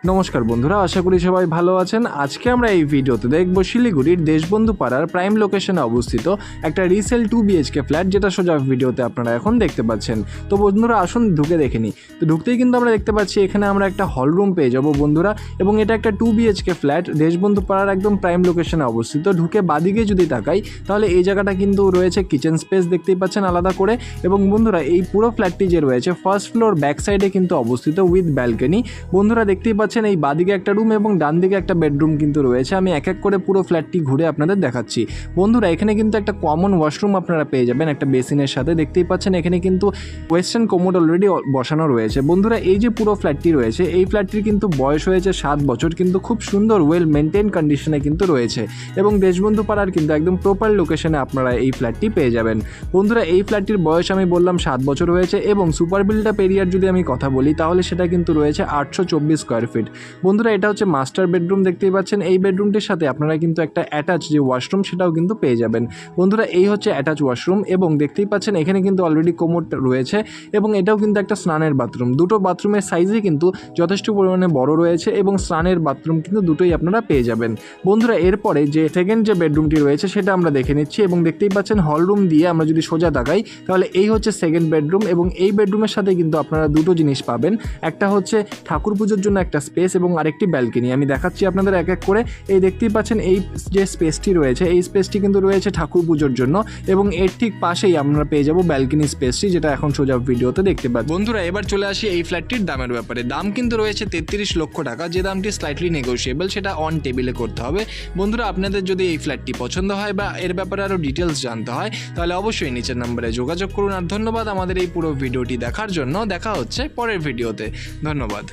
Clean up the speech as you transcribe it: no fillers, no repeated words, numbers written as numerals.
নমস্কার বন্ধুরা, আশা করি সবাই ভালো আছেন। আজকে আমরা এই ভিডিওতে দেখব শিলিগুড়ির দেশবন্ধু পাড়ার প্রাইম লোকেশনে অবস্থিত একটা রিসেল 2 BHK ফ্ল্যাট, যেটা সোজা ভিডিওতে আপনারা এখন দেখতে পাচ্ছেন। তো বন্ধুরা আসুন ঢুকে দেখে নিই। তো ঢুকতেই কিন্তু আমরা দেখতে পাচ্ছি এখানে আমরা একটা হল রুম পেয়ে যাব বন্ধুরা, এবং এটা একটা 2 BHK ফ্ল্যাট দেশবন্ধু পাড়ার একদম প্রাইম লোকেশনে অবস্থিত। ঢুকে বাদিকে যদি তাকাই তাহলে এই জায়গাটা কিন্তু রয়েছে কিচেন স্পেস, দেখতেই পাচ্ছেন আলাদা করে। এবং বন্ধুরা এই পুরো ফ্ল্যাটটি যে রয়েছে ফার্স্ট ফ্লোর ব্যাক সাইডে কিন্তু অবস্থিত উইথ ব্যালকনি। বন্ধুরা দেখতেই পাচ্ছেন এই বাদিকে একটা রুম এবং ডান দিকে একটা বেডরুম কিন্তু রয়েছে। আমি এক এক করে পুরো ফ্ল্যাটটি ঘুরে আপনাদের দেখাচ্ছি। বন্ধুরা এখানে কিন্তু একটা কমন ওয়াশরুম আপনারা পেয়ে যাবেন একটা বেসিনের সাথে। দেখতেই পাচ্ছেন এখানে কিন্তু ওয়েস্টার্ন কোমোড অলরেডি বসানো রয়েছে। বন্ধুরা এই যে পুরো ফ্ল্যাটটি রয়েছে, এই ফ্ল্যাটটির কিন্তু বয়স হয়েছে 7 বছর, কিন্তু খুব সুন্দর ওয়েল মেনটেন কন্ডিশনে কিন্তু রয়েছে এবং দেশবন্ধু পাড়ার কিন্তু একদম প্রপার লোকেশনে আপনারা এই ফ্ল্যাটটি পেয়ে যাবেন। বন্ধুরা এই ফ্ল্যাটটির বয়স আমি বললাম 7 বছর হয়েছে এবং সুপার বিল্ড আপ এরিয়ার যদি আমি কথা বলি তাহলে সেটা কিন্তু রয়েছে 824 স্কোয়ার ফিট। বন্ধুরা এটা হচ্ছে মাস্টার বেডরুম, দেখতেই পাচ্ছেন। এই বেডরুমটির সাথে আপনারা কিন্তু একটা অ্যাটাচ যে ওয়াশরুম সেটাও কিন্তু পেয়ে যাবেন। বন্ধুরা এই হচ্ছে অ্যাটাচ ওয়াশরুম এবং দেখতেই পাচ্ছেন এখানে কিন্তু অলরেডি কোমোড রয়েছে এবং এটাও কিন্তু একটা স্নানের বাথরুম। দুটো বাথরুমের সাইজই কিন্তু যথেষ্ট পরিমাণে বড় রয়েছে এবং স্নানের বাথরুম কিন্তু দুটোই আপনারা পেয়ে যাবেন। বন্ধুরা এরপরে যে সেকেন্ড যে বেডরুমটি রয়েছে সেটা আমরা দেখে নিচ্ছি এবং দেখতেই পাচ্ছেন হল রুম দিয়ে আমরা যদি সোজা তাকাই তাহলে এই হচ্ছে সেকেন্ড বেডরুম এবং এই বেডরুমের সাথে কিন্তু আপনারা দুটো জিনিস পাবেন। একটা হচ্ছে ঠাকুর পুজোর জন্য একটা স্পেস এবং আরেকটি ব্যালকনি। আমি দেখাচ্ছি আপনাদের এক এক করে। এই দেখতেই পাচ্ছেন এই যে স্পেসটি রয়েছে এই স্পেসটি কিন্তু রয়েছে ঠাকুর পুজোর জন্য এবং এর ঠিক পাশেই আমরা পেয়ে যাব ব্যালকনি স্পেসটি, যেটা এখন সোজা ভিডিওতে দেখতে পাচ্ছি। বন্ধুরা এবার চলে আসি এই ফ্ল্যাটটির দামের ব্যাপারে। দাম কিন্তু রয়েছে 33 লক্ষ টাকা, যে দামটি স্লাইটলি নেগোশিয়েবল, সেটা অন টেবিলে করতে হবে। বন্ধুরা আপনাদের যদি এই ফ্ল্যাটটি পছন্দ হয় বা এর ব্যাপারে আরও ডিটেলস জানতে হয় তাহলে অবশ্যই নিচের নাম্বারে যোগাযোগ করুন। আর ধন্যবাদ আমাদের এই পুরো ভিডিওটি দেখার জন্য। দেখা হচ্ছে পরের ভিডিওতে। ধন্যবাদ।